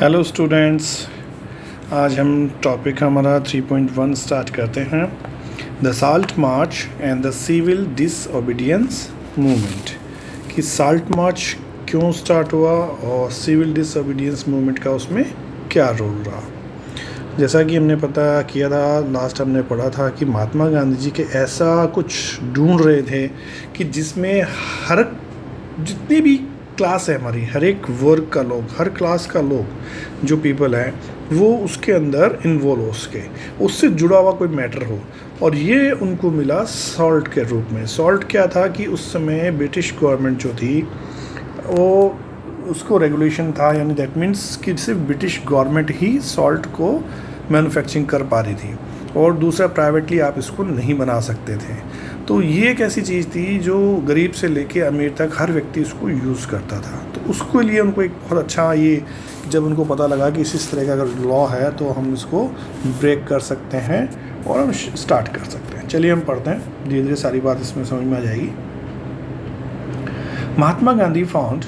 Hello students, आज हम topic हमारा 3.1 स्टार्ट करते हैं। The salt march and the civil disobedience movement. कि साल्ट मार्च क्यों स्टार्ट हुआ और सिविल डिसओबीडियंस मूवमेंट का उसमें क्या रोल रहा। जैसा कि हमने पता किया था, लास्ट हमने पढ़ा था कि महात्मा गांधी जी के ऐसा कुछ ढूंढ रहे थे कि जिसमें हर जितनी भी क्लास है हमारी, हर एक वर्ग का लोग, हर क्लास का लोग जो पीपल है वो उसके अंदर इन्वॉल्व हो सके, उससे जुड़ा हुआ कोई मैटर हो। और ये उनको मिला सॉल्ट के रूप में। सॉल्ट क्या था कि उस समय ब्रिटिश गवर्नमेंट जो थी वो उसको रेगुलेशन था, यानी दैट मीन्स कि सिर्फ ब्रिटिश गवर्नमेंट ही सॉल्ट को मैन्युफैक्चरिंग कर पा रही थी और दूसरा प्राइवेटली आप इसको नहीं बना सकते थे। तो ये एक ऐसी चीज़ थी जो गरीब से लेके अमीर तक हर व्यक्ति इसको यूज़ करता था। तो उसके लिए उनको एक बहुत अच्छा, ये जब उनको पता लगा कि इस तरह का अगर लॉ है तो हम इसको ब्रेक कर सकते हैं और हम स्टार्ट कर सकते हैं। चलिए हम पढ़ते हैं, धीरे धीरे सारी बात इसमें समझ में आ जाएगी। Mahatma Gandhi found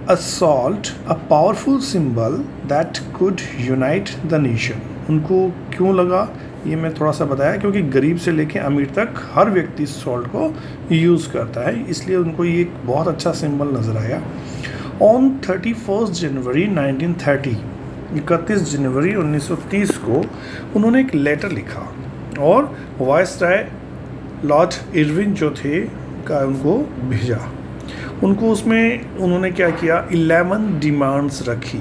a salt a powerful symbol that could unite the nation. उनको क्यों लगा ये मैं थोड़ा सा बताया, क्योंकि गरीब से लेके अमीर तक हर व्यक्ति सॉल्ट को यूज़ करता है, इसलिए उनको ये एक बहुत अच्छा सिंबल नज़र आया। ऑन 31 जनवरी 1930, 31 जनवरी 1930 को उन्होंने एक लेटर लिखा और वायसराय लॉर्ड इरविन जो थे का उनको भेजा। उनको उसमें उन्होंने क्या किया, 11 डिमांड्स रखी,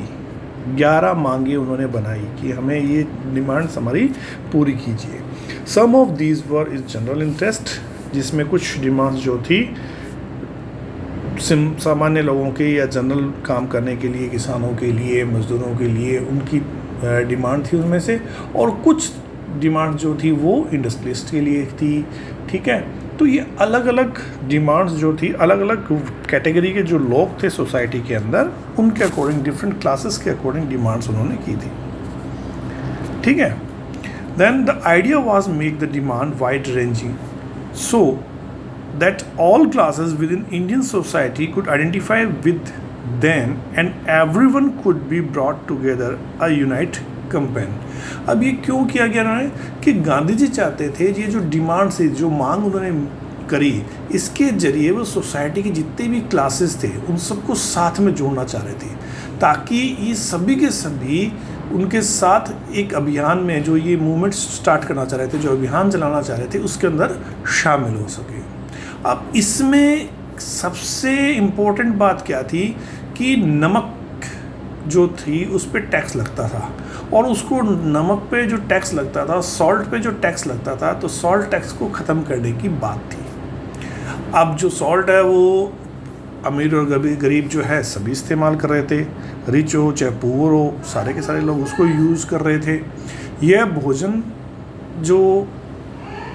11 मांगे उन्होंने बनाई कि हमें ये डिमांड्स हमारी पूरी कीजिए। Some of these were is general interest, जिसमें कुछ डिमांड्स जो थी सामान्य लोगों के या जनरल काम करने के लिए, किसानों के लिए, मजदूरों के लिए उनकी डिमांड थी उनमें से, और कुछ डिमांड जो थी वो इंडस्ट्रियलिस्ट के लिए थी। ठीक है, तो ये अलग अलग डिमांड्स जो थी, अलग अलग कैटेगरी के जो लोग थे सोसाइटी के अंदर, उनके अकॉर्डिंग, डिफरेंट क्लासेस के अकॉर्डिंग डिमांड्स उन्होंने की थी। ठीक है, then the idea was make the demand wide ranging so that all classes within Indian society could identify with them and everyone could be brought together a unite campaign. अब ये क्यों किया गया उन्होंने कि गांधी जी चाहते थे ये जो डिमांड से जो मांग उन्होंने करी, इसके जरिए वो सोसाइटी के जितने भी क्लासेस थे उन सबको साथ में जोड़ना चाह रहे थे, ताकि ये सभी के सभी उनके साथ एक अभियान में, जो ये मूवमेंट स्टार्ट करना चाह रहे थे, जो अभियान चलाना चाह रहे थे, उसके अंदर शामिल हो सके। अब इसमें सबसे इम्पोर्टेंट बात क्या थी कि नमक जो थी उस पर टैक्स लगता था, और उसको नमक पे जो टैक्स लगता था, सॉल्ट पे जो टैक्स लगता था, तो सॉल्ट टैक्स को ख़त्म करने की बात थी। अब जो सॉल्ट है वो अमीर और गरीब जो है सभी इस्तेमाल कर रहे थे, रिच हो चाहे पुअर हो, सारे के सारे लोग उसको यूज़ कर रहे थे। यह भोजन जो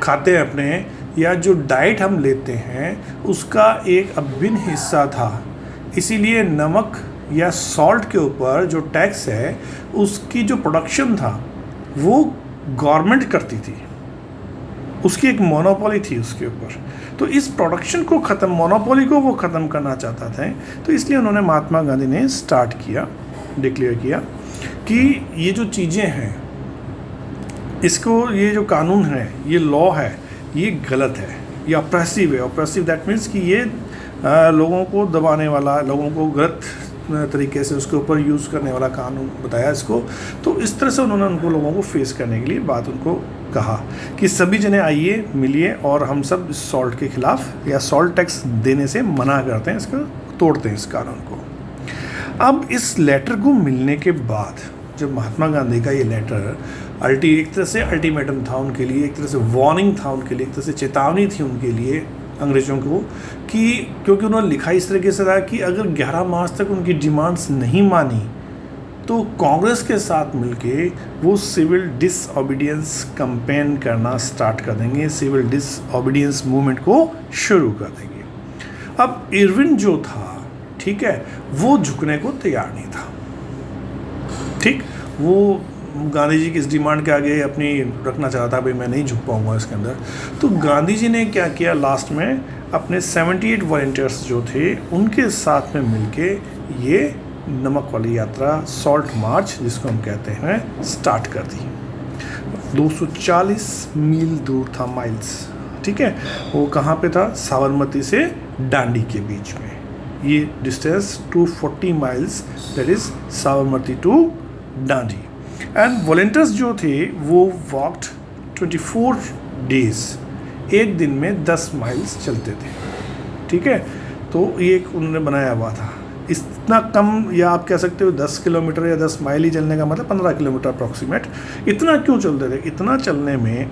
खाते हैं अपने, या जो डाइट हम लेते हैं, उसका एक अभिन्न हिस्सा था। इसीलिए नमक या सॉल्ट के ऊपर जो टैक्स है, उसकी जो प्रोडक्शन था वो गवर्नमेंट करती थी, उसकी एक मोनोपोली थी उसके ऊपर। तो इस प्रोडक्शन को ख़त्म, मोनोपोली को वो ख़त्म करना चाहता था। तो इसलिए उन्होंने, महात्मा गांधी ने स्टार्ट किया, डिक्लेयर किया कि ये जो चीज़ें हैं, इसको, ये जो कानून है, ये लॉ है, ये गलत है, ये ऑप्रेसिव है। ऑप्रेसिव दैट मीन्स कि ये लोगों को दबाने वाला, लोगों को गलत तरीके से उसके ऊपर यूज़ करने वाला कानून बताया इसको। तो इस तरह से उन्होंने उनको, लोगों को फेस करने के लिए बात उनको कहा कि सभी जने आइए, मिलिए, और हम सब इस सॉल्ट के खिलाफ या सॉल्ट टैक्स देने से मना करते हैं, इसको तोड़ते हैं, इस कानून को। अब इस लेटर को मिलने के बाद, जब महात्मा गांधी का ये लेटर एक तरह से अल्टीमेटम था उनके लिए, एक तरह से वार्निंग था उनके लिए, एक तरह से चेतावनी थी उनके लिए अंग्रेज़ों को, कि क्योंकि उन्होंने लिखा इस तरीके से था कि अगर 11 मार्च तक उनकी डिमांड्स नहीं मानी तो कांग्रेस के साथ मिलके वो सिविल डिसओबीडियंस कैंपेन करना स्टार्ट कर देंगे, सिविल डिसओबीडियंस मूवमेंट को शुरू कर देंगे। अब इरविन जो था, ठीक है, वो झुकने को तैयार नहीं था। ठीक, वो गांधी जी की इस डिमांड के आगे अपनी रखना चाहता था, भाई मैं नहीं झुक पाऊंगा इसके अंदर। तो गांधी जी ने क्या किया, लास्ट में अपने 78 वॉलंटियर्स जो थे उनके साथ में मिलके ये नमक वाली यात्रा सॉल्ट मार्च जिसको हम कहते हैं स्टार्ट कर दी। 240 मील दूर था, माइल्स, ठीक है। वो कहाँ पे था? साबरमती से डांडी के बीच में। ये distance 240 miles, that is Sabarmati to Dandi. And volunteers जो थे वो वॉक्ड 24 डेज, एक दिन में 10 माइल्स चलते थे, ठीक है। तो ये एक उन्होंने बनाया हुआ था। इतना कम, या आप कह सकते हो 10 किलोमीटर या 10 माइल ही चलने का मतलब 15 किलोमीटर अप्रॉक्सीमेट। इतना क्यों चलते थे? इतना चलने में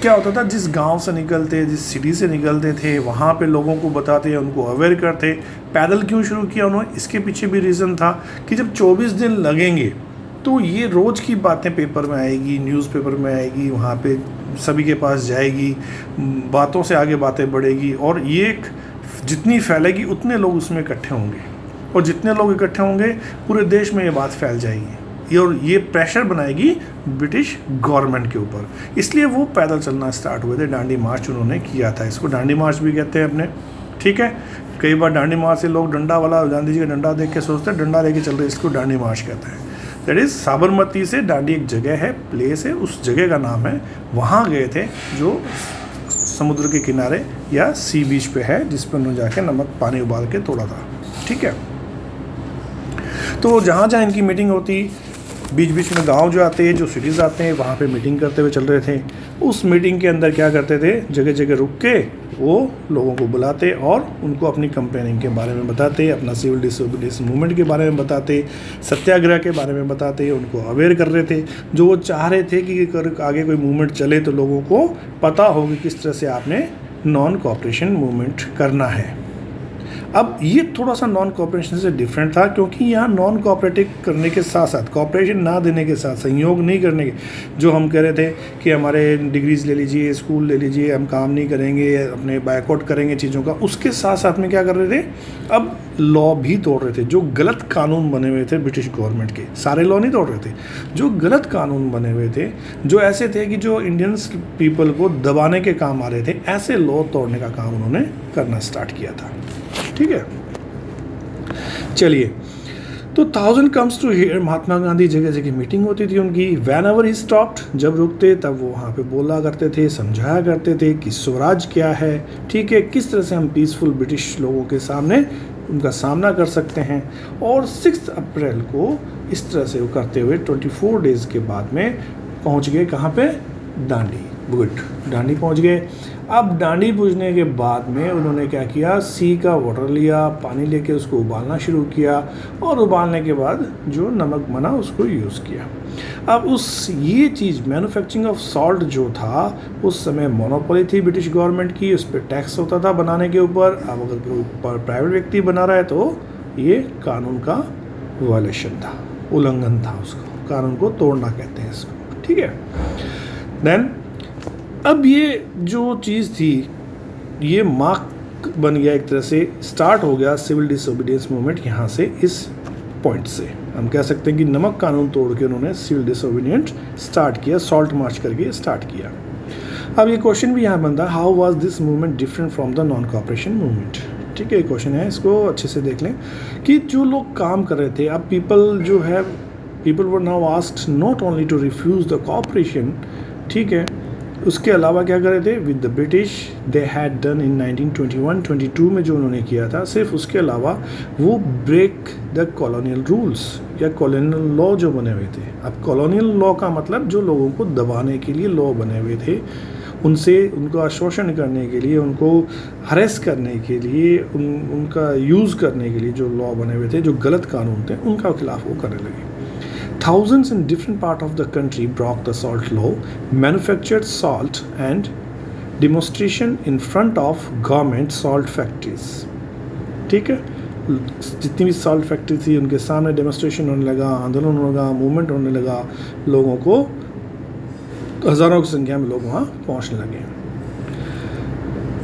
क्या होता था, जिस गांव से निकलते, जिस सिटी से निकलते थे, वहाँ पे लोगों को बताते, उनको अवेयर करते। पैदल क्यों शुरू किया उन्होंने? इसके पीछे भी रीज़न था कि जब 24 दिन लगेंगे तो ये रोज़ की बातें पेपर में आएगी, न्यूज़पेपर में आएगी, वहाँ पे सभी के पास जाएगी, बातों से आगे बातें बढ़ेगी, और ये जितनी फैलेगी उतने लोग उसमें इकट्ठे होंगे, और जितने लोग इकट्ठे होंगे पूरे देश में ये बात फैल जाएगी, और ये प्रेशर बनाएगी ब्रिटिश गवर्नमेंट के ऊपर। इसलिए वो पैदल चलना स्टार्ट हुए थे। डांडी मार्च उन्होंने किया था, इसको डांडी मार्च भी कहते हैं अपने, ठीक है। कई बार डांडी मार्च से लोग डंडा वाला, गांधी जी का डंडा देख के सोचते हैं डंडा लेके चल रहे, इसको डांडी मार्च कहते हैं। दैट इज़ साबरमती से डांडी एक जगह है, प्लेस है, उस जगह का नाम है। वहाँ गए थे जो समुद्र के किनारे या सी बीच पे है, जिस पर उन्होंने जाके नमक पानी उबाल के तोड़ा था, ठीक है। तो जहाँ जहाँ इनकी मीटिंग होती, बीच बीच में गांव जो आते हैं, जो सिटीज़ आते हैं, वहाँ पे मीटिंग करते हुए चल रहे थे। उस मीटिंग के अंदर क्या करते थे, जगह जगह रुक के वो लोगों को बुलाते और उनको अपनी कैंपेनिंग के बारे में बताते, अपना सिविल डिसोबीडियंस मूवमेंट के बारे में बताते, सत्याग्रह के बारे में बताते, उनको अवेयर कर रहे थे। जो वो चाह रहे थे कि अगर आगे कोई मूवमेंट चले तो लोगों को पता हो कि किस तरह से आपने नॉन कोऑपरेशन मूवमेंट करना है। अब ये थोड़ा सा नॉन कोऑपरेशन से डिफरेंट था, क्योंकि यहाँ नॉन कोऑपरेटिव करने के साथ साथ, कोऑपरेशन ना देने के साथ, सहयोग नहीं करने के, जो हम कह रहे थे कि हमारे डिग्रीज़ ले लीजिए, स्कूल ले लीजिए, हम काम नहीं करेंगे, अपने बायकॉट करेंगे चीज़ों का, उसके साथ साथ में क्या कर रहे थे, अब लॉ भी तोड़ रहे थे। जो गलत कानून बने हुए थे ब्रिटिश गवर्नमेंट के, सारे लॉ नहीं तोड़ रहे थे, जो गलत कानून बने हुए थे, जो ऐसे थे कि जो इंडियंस पीपल को दबाने के काम आ रहे थे, ऐसे लॉ तोड़ने का काम उन्होंने करना स्टार्ट किया था, ठीक है। चलिए, तो 1000 comes to here, Mahatma Gandhi जगह जगह मीटिंग होती थी उनकी। वैन एवर ही स्टॉप्ड, जब रुकते तब वो वहाँ पे बोला करते थे, समझाया करते थे कि स्वराज क्या है, ठीक है, किस तरह से हम पीसफुल ब्रिटिश लोगों के सामने उनका सामना कर सकते हैं। और 6 अप्रैल को इस तरह से वो करते हुए 24 डेज़ के बाद में पहुँच गए कहाँ पे? दांडी। गुड, दांडी पहुँच गए। अब दांडी पहुँचने के बाद में उन्होंने क्या किया, सी का वाटर लिया, पानी लेके उसको उबालना शुरू किया, और उबालने के बाद जो नमक बना उसको यूज़ किया। अब ये चीज़ मैन्युफैक्चरिंग ऑफ सॉल्ट जो था, उस समय मोनोपोली थी ब्रिटिश गवर्नमेंट की, उस पर टैक्स होता था बनाने के ऊपर। अब अगर कोई प्राइवेट व्यक्ति बना रहा है तो ये कानून का वायलेशन था, उल्लंघन था, उसको कानून को तोड़ना कहते हैं इसको, ठीक है। देन अब ये जो चीज़ थी, ये मार्क बन गया, एक तरह से स्टार्ट हो गया सिविल डिसोबीडियंस मूवमेंट। यहाँ से इस पॉइंट से हम कह सकते हैं कि नमक कानून तोड़ के उन्होंने सिविल डिसोबीडियंस स्टार्ट किया, सॉल्ट मार्च करके स्टार्ट किया। अब ये क्वेश्चन भी यहाँ बनता है, how was this movement different from the non cooperation movement, ठीक है। क्वेश्चन है, इसको अच्छे से देख लें कि जो लोग काम कर रहे थे, अब people were now asked not only to refuse the cooperation, ठीक है, उसके अलावा क्या कर रहे थे with the British they had done in 1921-22 में जो उन्होंने किया था, सिर्फ उसके अलावा वो ब्रेक द कॉलोनियल रूल्स या कॉलोनियल लॉ जो बने हुए थे। अब कॉलोनियल लॉ का मतलब जो लोगों को दबाने के लिए लॉ बने हुए थे, उनका शोषण करने के लिए, उनको हरेस करने के लिए, उनका यूज़ करने के लिए जो लॉ बने हुए थे, जो गलत कानून थे, उनका खिलाफ वो करने लगे। Thousands in different part of the country broke the salt law, manufactured salt and demonstration in front of government salt factories, ठीक है। जितनी भी सॉल्ट फैक्ट्री थी उनके सामने डेमोन्स्ट्रेशन होने लगा, आंदोलन होने लगा, मूवमेंट होने लगा, लोगों को हज़ारों की संख्या में लोग वहाँ पहुँचने लगे।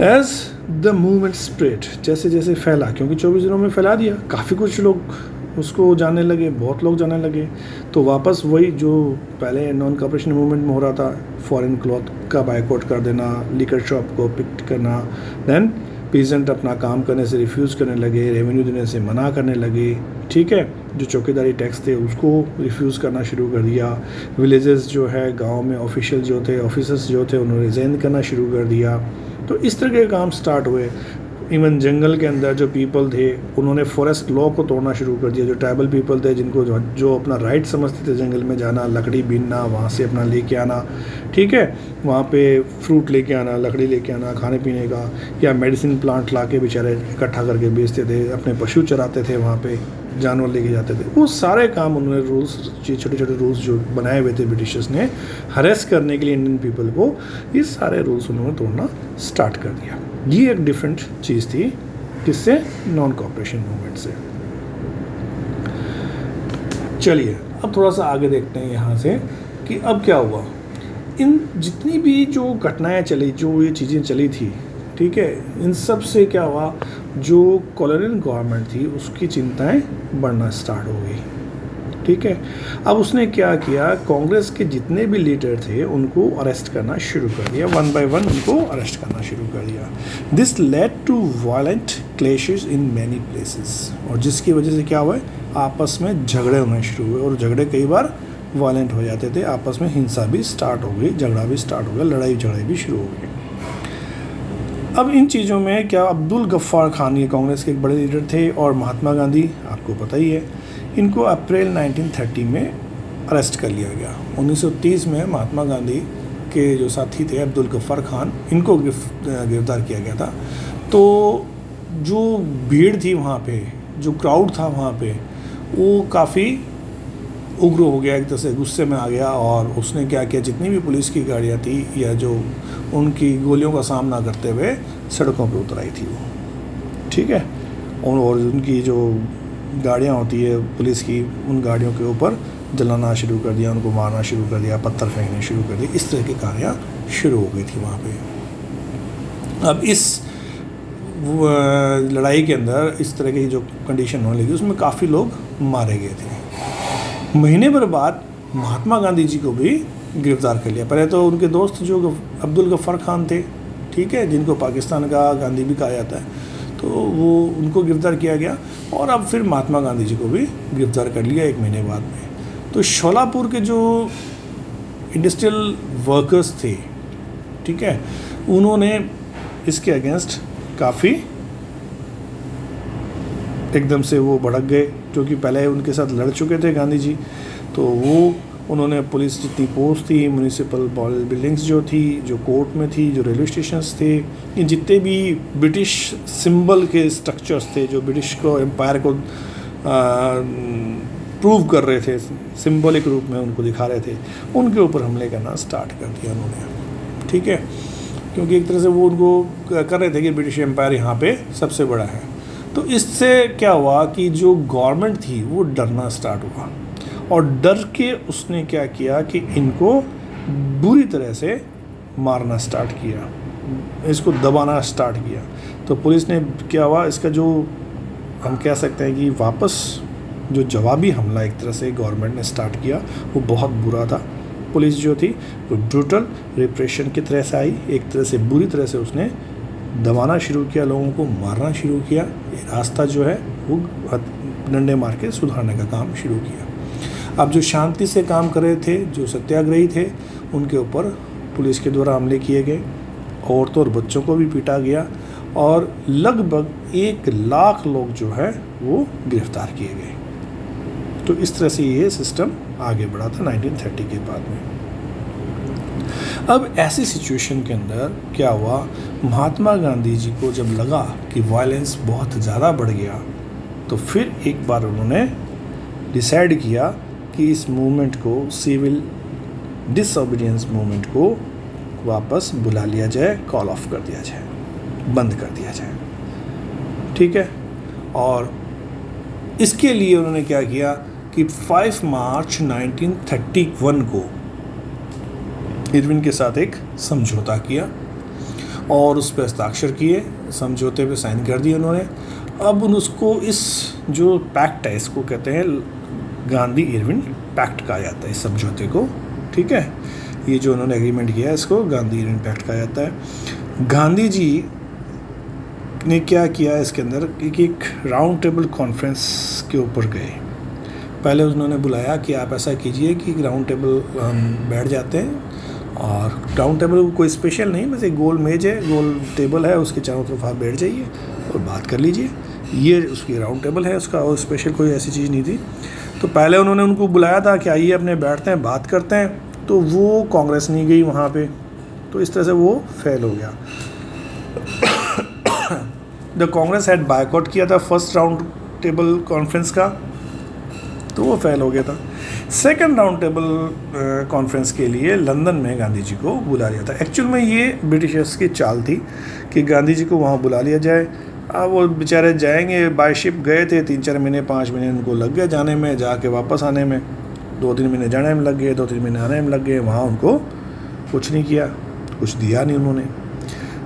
As the movement spread, जैसे जैसे फैला, क्योंकि 24 दिनों में फैला दिया, काफ़ी कुछ लोग उसको जानने लगे, बहुत लोग जानने लगे, तो वापस वही जो पहले नॉन कोऑपरेशन मूवमेंट में हो रहा था, फॉरेन क्लॉथ का बायकॉट कर देना, लिकर शॉप को पिक करना, देन पीजेंट अपना काम करने से रिफ्यूज़ करने लगे, रेवेन्यू देने से मना करने लगे, ठीक है। जो चौकीदारी टैक्स थे उसको रिफ्यूज़ करना शुरू कर दिया। विलेजेस जो है गांव में ऑफिशियल जो थे, ऑफिसर्स जो थे, उन्होंने रिज़ाइन करना शुरू कर दिया। तो इस तरह के काम स्टार्ट हुए। इवन जंगल के अंदर जो पीपल थे उन्होंने फॉरेस्ट लॉ को तोड़ना शुरू कर दिया। जो ट्राइबल पीपल थे जिनको जो अपना राइट समझते थे जंगल में जाना, लकड़ी बीनना, वहाँ से अपना लेके आना, ठीक है, वहाँ पे फ्रूट लेके आना, लकड़ी लेके आना खाने पीने का, या मेडिसिन प्लांट ला के बेचारे इकट्ठा करके बेचते थे, अपने पशु चराते थे, वहाँ पे जानवर लेके जाते थे। वो सारे काम उन्होंने रूल्स, छोटे छोटे रूल्स जो बनाए हुए थे ब्रिटिशर्स ने हरेस करने के लिए इंडियन पीपल को, ये सारे रूल्स उन्होंने तोड़ना स्टार्ट कर दिया। ये एक डिफरेंट चीज़ थी किससे, नॉन कॉपरेशन मूवमेंट से। चलिए अब थोड़ा सा आगे देखते हैं यहाँ से कि अब क्या हुआ। इन जितनी भी जो घटनाएं चली, जो ये चीज़ें चली थी, ठीक है, इन सब से क्या हुआ, जो कॉलोनियल गवर्नमेंट थी उसकी चिंताएं बढ़ना स्टार्ट हो गई, ठीक है। अब उसने क्या किया, कांग्रेस के जितने भी लीडर थे उनको अरेस्ट करना शुरू कर दिया, वन बाय वन उनको अरेस्ट करना शुरू कर दिया। This led to violent clashes in many places, और जिसकी वजह से क्या हुआ, आपस में झगड़े होने शुरू हुए, और झगड़े कई बार वायलेंट हो जाते थे, आपस में हिंसा भी स्टार्ट हो गई, झगड़ा भी स्टार्ट हो गया, लड़ाई झगड़े भी शुरू हो गए। अब इन चीज़ों में क्या, अब्दुल गफ्फार खान ये कांग्रेस के एक बड़े लीडर थे, और महात्मा गांधी आपको पता ही है, इनको अप्रैल 1930 में अरेस्ट कर लिया गया। 1930 में महात्मा गांधी के जो साथी थे अब्दुल गफ्फार खान, इनको गिरफ्तार किया गया था। तो जो भीड़ थी वहाँ पे, जो क्राउड था वहाँ पे, वो काफ़ी उग्र हो गया, एक तरह से गुस्से में आ गया, और उसने क्या किया, जितनी भी पुलिस की गाड़ियाँ थी या जो उनकी गोलियों का सामना करते हुए सड़कों पे उतर आई थी वो, ठीक है। और उनकी जो गाड़ियाँ होती है पुलिस की, उन गाड़ियों के ऊपर जलाना शुरू कर दिया, उनको मारना शुरू कर दिया, पत्थर फेंकने शुरू कर दिए, इस तरह की कार्याँ शुरू हो गई थी वहाँ पे। अब इस लड़ाई के अंदर इस तरह की जो कंडीशन होने लगी उसमें काफ़ी लोग मारे गए थे। महीने भर बाद महात्मा गांधी जी को भी गिरफ्तार कर लिया। पहले तो उनके दोस्त जो अब्दुल गफ्फार खान थे, ठीक है, जिनको पाकिस्तान का गांधी भी कहा जाता है, तो वो उनको गिरफ्तार किया गया, और अब फिर महात्मा गांधी जी को भी गिरफ्तार कर लिया 1 महीने बाद में। तो शोलापुर के जो इंडस्ट्रियल वर्कर्स थे, ठीक है, उन्होंने इसके अगेंस्ट काफ़ी एकदम से वो भड़क गए, क्योंकि पहले उनके साथ लड़ चुके थे गांधी जी। तो वो उन्होंने पुलिस जितनी पोस्ट थी, म्यूनिसिपल बिल्डिंग्स जो थी, जो कोर्ट में थी, जो रेलवे स्टेशंस थे, इन जितने भी ब्रिटिश सिंबल के स्ट्रक्चर्स थे, जो ब्रिटिश को एम्पायर को प्रूव कर रहे थे, सिंबॉलिक रूप में उनको दिखा रहे थे, उनके ऊपर हमले करना स्टार्ट कर दिया उन्होंने, ठीक है। क्योंकि एक तरह से वो उनको कर रहे थे कि ब्रिटिश एम्पायर यहाँ पे सबसे बड़ा है। तो इससे क्या हुआ कि जो गवर्नमेंट थी वो डरना स्टार्ट हुआ, और डर के उसने क्या किया कि इनको बुरी तरह से मारना स्टार्ट किया, इसको दबाना स्टार्ट किया। तो पुलिस ने क्या हुआ, इसका जो हम कह सकते हैं कि वापस जो जवाबी हमला एक तरह से गवर्नमेंट ने स्टार्ट किया, वो बहुत बुरा था। पुलिस जो थी वो ब्रूटल रिप्रेशन की तरह से आई, एक तरह से बुरी तरह से उसने दबाना शुरू किया, लोगों को मारना शुरू किया। ये रास्ता जो है वो डंडे मार के सुधारने का काम शुरू किया। अब जो शांति से काम कर रहे थे, जो सत्याग्रही थे, उनके ऊपर पुलिस के द्वारा हमले किए गए, औरतों और बच्चों को भी पीटा गया, और लगभग 1 लाख लोग जो है वो गिरफ्तार किए गए। तो इस तरह से ये सिस्टम आगे बढ़ा था 1930 के बाद में। अब ऐसी सिचुएशन के अंदर क्या हुआ, महात्मा गांधी जी को जब लगा कि वायलेंस बहुत ज़्यादा बढ़ गया, तो फिर एक बार उन्होंने डिसाइड किया कि इस मूवमेंट को, सिविल डिसओबीडियंस मूवमेंट को वापस बुला लिया जाए, कॉल ऑफ कर दिया जाए, बंद कर दिया जाए, ठीक है। और इसके लिए उन्होंने क्या किया कि 5 मार्च 1931 को इरविन के साथ एक समझौता किया, और उस पर हस्ताक्षर किए, समझौते पे साइन कर दिए उन्होंने। अब उसको, इस जो पैक्ट है, इसको कहते हैं गांधी इरविन पैक्ट कहा जाता है इस समझौते को, ठीक है। ये जो उन्होंने एग्रीमेंट किया है इसको गांधी इरविन पैक्ट कहा जाता है। गांधी जी ने क्या किया इसके अंदर कि एक राउंड टेबल कॉन्फ्रेंस के ऊपर गए। पहले उन्होंने बुलाया कि आप ऐसा कीजिए कि राउंड टेबल हम बैठ जाते हैं, और राउंड टेबल कोई स्पेशल नहीं, बस एक गोल मेज है, गोल टेबल है, उसके चारों तरफ आप बैठ जाइए और बात कर लीजिए। ये उसकी राउंड टेबल है उसका, और स्पेशल कोई ऐसी चीज़ नहीं थी। तो पहले उन्होंने उनको बुलाया था कि आइए अपने बैठते हैं, बात करते हैं, तो वो कांग्रेस नहीं गई वहाँ पे, तो इस तरह से वो फेल हो गया। द कांग्रेस हैड बायकॉट किया था फर्स्ट राउंड टेबल कॉन्फ्रेंस का, तो वो फेल हो गया था। सेकंड राउंड टेबल कॉन्फ्रेंस के लिए लंदन में गांधी जी को बुला लिया था। एक्चुअल में ये ब्रिटिशर्स की चाल थी कि गांधी जी को वहाँ बुला लिया जाए। अब वो बेचारे जाएंगे, बाय शिप गए थे, 3-4 महीने 5 महीने उनको लग गए जाने में, जाके वापस आने में 2-3 महीने जाने में लग गए, 2-3 महीने आने में लग गए। वहाँ उनको कुछ नहीं किया, कुछ दिया नहीं उन्होंने।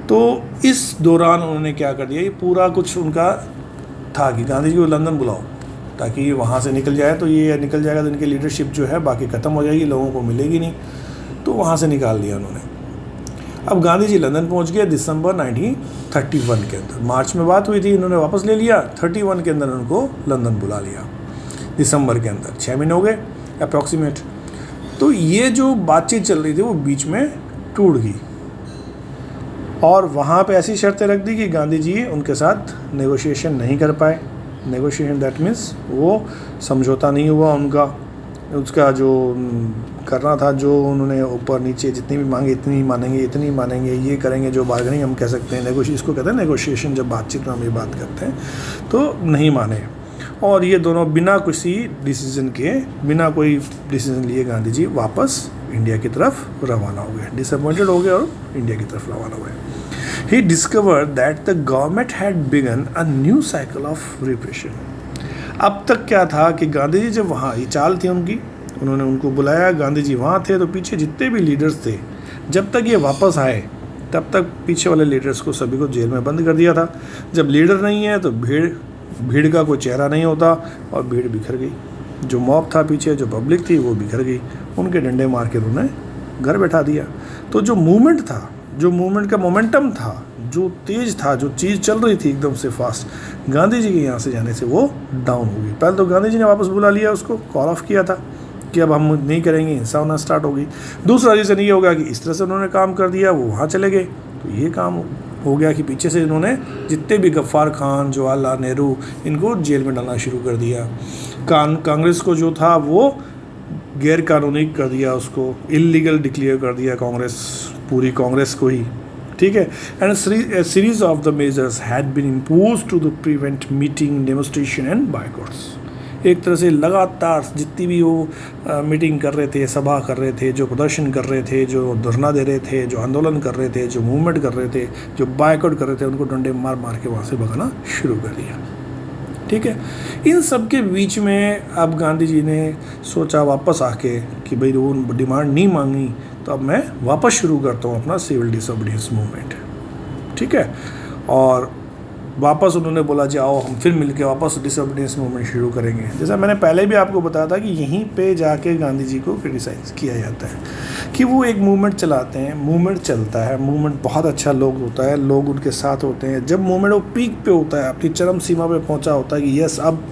तो इस दौरान उन्होंने क्या कर दिया, ये पूरा कुछ उनका था कि गांधी जी को लंदन बुलाओ ताकि ये वहाँ से निकल जाए, तो ये निकल जाएगा तो इनकी लीडरशिप जो है बाकी ख़त्म हो जाएगी, लोगों को मिलेगी नहीं, तो वहाँ से निकाल दिया उन्होंने। अब गांधी जी लंदन पहुँच गए दिसंबर 1931 के अंदर। मार्च में बात हुई थी, इन्होंने वापस ले लिया, 31 के अंदर उनको लंदन बुला लिया, दिसंबर के अंदर। 6 महीने हो गए अप्रॉक्सीमेट। तो ये जो बातचीत चल रही थी वो बीच में टूट गई, और वहाँ पे ऐसी शर्तें रख दी कि गांधी जी उनके साथ नेगोशिएशन नहीं कर पाए। नेगोशिएशन दैट मीन्स वो समझौता नहीं हुआ उनका, उसका जो करना था, जो उन्होंने ऊपर नीचे जितनी भी मांगे इतनी मानेंगे, इतनी मानेंगे, ये करेंगे, जो बार्गेनिंग हम कह सकते हैं, इसको कहते हैं नेगोशिएशन। जब बातचीत में हम ये बात करते हैं तो नहीं माने, और ये दोनों बिना किसी डिसीजन के, बिना कोई डिसीजन लिए गांधी जी वापस इंडिया की तरफ रवाना हो गए। डिसअपॉइंटेड हो गए और इंडिया की तरफ रवाना हुए। He discovered that the government had begun a new cycle of repression. अब तक क्या था कि गांधी जी जब वहाँ, ये चाल थी उनकी, उन्होंने उनको बुलाया, गांधी जी वहाँ थे, तो पीछे जितने भी लीडर्स थे, जब तक ये वापस आए तब तक पीछे वाले लीडर्स को सभी को जेल में बंद कर दिया था। जब लीडर नहीं है तो भीड़ का कोई चेहरा नहीं होता, और भीड़ बिखर गई। जो मॉब था पीछे, जो पब्लिक थी, वो बिखर गई, उनके डंडे मार के उन्होंने घर बैठा दिया। तो जो मूवमेंट था, जो मूवमेंट का मोमेंटम था, जो तेज था, जो चीज़ चल रही थी एकदम से फास्ट, गांधी जी के यहाँ से जाने से वो डाउन हो गई। पहले तो गांधी जी ने वापस बुला लिया, उसको कॉल ऑफ किया था कि अब हम नहीं करेंगे, हिंसा होना स्टार्ट हो गई। दूसरा रीज़न ये होगा कि इस तरह से उन्होंने काम कर दिया, वो वहाँ चले गए, तो ये काम हो गया कि पीछे से इन्होंने जितने भी गफ्फार खान, जवाहरलाल नेहरू, इनको जेल में डालना शुरू कर दिया। कांग्रेस को जो था वो गैर कानूनी कर दिया, उसको इलीगल डिक्लेयर कर दिया कांग्रेस, पूरी कांग्रेस को ही, ठीक है। And series of the measures had been imposed to the prevent meeting, demonstration and boycotts. एक तरह से लगातार जितनी भी वो मीटिंग कर रहे थे, सभा कर रहे थे, जो प्रदर्शन कर रहे थे, जो धरना दे रहे थे, जो आंदोलन कर रहे थे, जो मूवमेंट कर रहे थे, जो बायकॉट कर रहे थे, उनको डंडे मार मार के वहाँ से भगाना शुरू कर दिया, ठीक है। इन सब के बीच में अब गांधी जी ने सोचा वापस आके कि भाई वो डिमांड नहीं मांगी, तो अब मैं वापस शुरू करता हूँ अपना सिविल डिसोबीडियंस मूवमेंट, ठीक है। और वापस उन्होंने बोला जाओ हम फिर मिलके वापस डिसोबीडियंस मूवमेंट शुरू करेंगे। जैसा मैंने पहले भी आपको बताया था कि यहीं पे जाके गांधी जी को क्रिटिसाइज़ किया जाता है कि वो एक मूवमेंट चलाते हैं, मूवमेंट चलता है, मूवमेंट बहुत अच्छा लोग होता है, लोग उनके साथ होते हैं। जब मूवमेंट वो पीक पे होता है, अपनी चरम सीमा पे पहुंचा होता है कि यस अब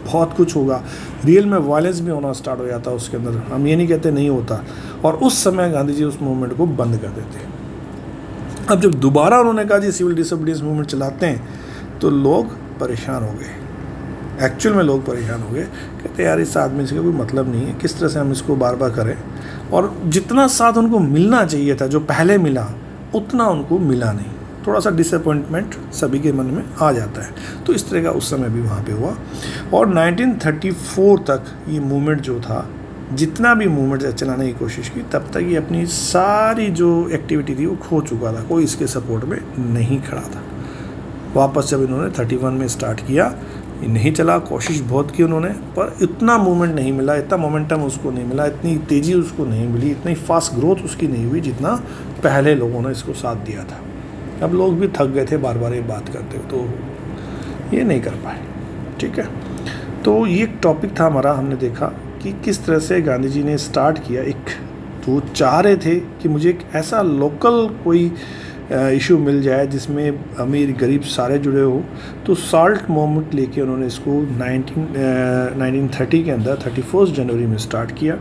बहुत कुछ होगा, रियल में वायलेंस भी होना स्टार्ट हो जाता है उसके अंदर, हम ये नहीं कहते नहीं होता, और उस समय गांधी जी उस मूवमेंट को बंद कर देते हैं। अब जब दोबारा उन्होंने कहा जी सिविल डिसोबीडियंस मूवमेंट चलाते हैं, तो लोग परेशान हो गए। एक्चुअल में लोग परेशान हो गए, कहते यार इस आदमी से कोई मतलब नहीं है, किस तरह से हम इसको बार बार करें। और जितना साथ उनको मिलना चाहिए था, जो पहले मिला, उतना उनको मिला नहीं। थोड़ा सा डिसअपॉइंटमेंट सभी के मन में आ जाता है। तो इस तरह का उस समय भी वहाँ पे हुआ। और 1934 तक ये मूवमेंट जो था, जितना भी मूवमेंट चलाने की कोशिश की, तब तक ये अपनी सारी जो एक्टिविटी थी वो खो चुका था, कोई इसके सपोर्ट में नहीं खड़ा था। वापस जब इन्होंने 31 में स्टार्ट किया, ये नहीं चला, कोशिश बहुत की उन्होंने, पर इतना मूवमेंट नहीं मिला, इतना मोमेंटम उसको नहीं मिला, इतनी तेज़ी उसको नहीं मिली, इतनी फास्ट ग्रोथ उसकी नहीं हुई जितना पहले लोगों ने इसको साथ दिया था। अब लोग भी थक गए थे बार बार ये बात करते, तो ये नहीं कर पाए, ठीक है। तो ये एक टॉपिक था हमारा, हमने देखा कि किस तरह से गांधी जी ने स्टार्ट किया। एक तो चाह रहे थे कि मुझे एक ऐसा लोकल कोई इशू मिल जाए जिसमें अमीर गरीब सारे जुड़े हो, तो साल्ट मूवमेंट लेके उन्होंने इसको 1930 के अंदर 31 जनवरी में स्टार्ट किया।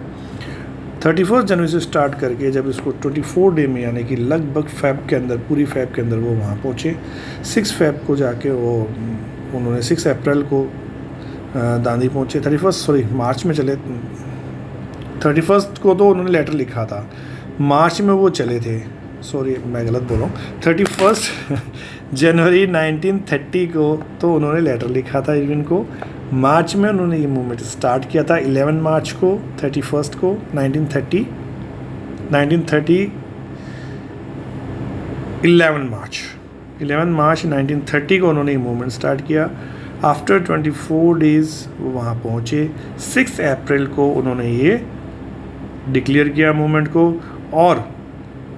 31 जनवरी से स्टार्ट करके जब इसको 24 डे में यानी कि लगभग फ़ेब के अंदर, पूरी फ़ेब के अंदर वो वहाँ पहुँचे। 6 फ़ेब को जाके वो उन्होंने 6 अप्रैल को दांडी पहुँचे। 31 मार्च में चले, 31 को तो उन्होंने लेटर लिखा था, मार्च में वो चले थे, मैं गलत बोल रहा हूँ। 31 जनवरी 1930 को तो उन्होंने लेटर लिखा था इरविन को, मार्च में उन्होंने ये मूवमेंट स्टार्ट किया था 11 मार्च को, 31 को 1930 11 मार्च 1930 को उन्होंने ये मूवमेंट स्टार्ट किया। आफ्टर 24 डेज़ वो वहाँ पहुँचे। 6 अप्रैल को उन्होंने ये डिक्लेयर किया मूवमेंट को, और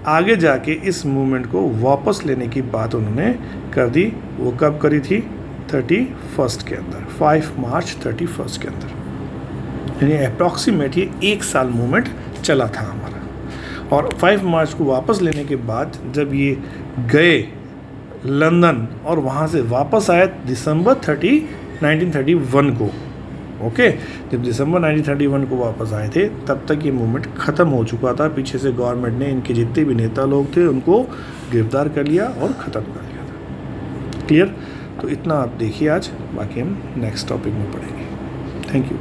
आगे जाके इस मूवमेंट को वापस लेने की बात उन्होंने कर दी। वो कब करी थी? 31 के अंदर, 5 मार्च 31 के अंदर, यानी अप्रॉक्सीमेट ये 1 साल मूवमेंट चला था हमारा। और 5 मार्च को वापस लेने के बाद जब ये गए लंदन और वहाँ से वापस आए दिसंबर 30, 1931 को, ओके, जब दिसंबर 1931 को वापस आए थे तब तक ये मूवमेंट ख़त्म हो चुका था। पीछे से गवर्नमेंट ने इनके जितने भी नेता लोग थे उनको गिरफ्तार कर लिया और ख़त्म कर लिया था। क्लियर? तो इतना आप देखिए आज, बाकी हम नेक्स्ट टॉपिक में पढ़ेंगे। Thank you.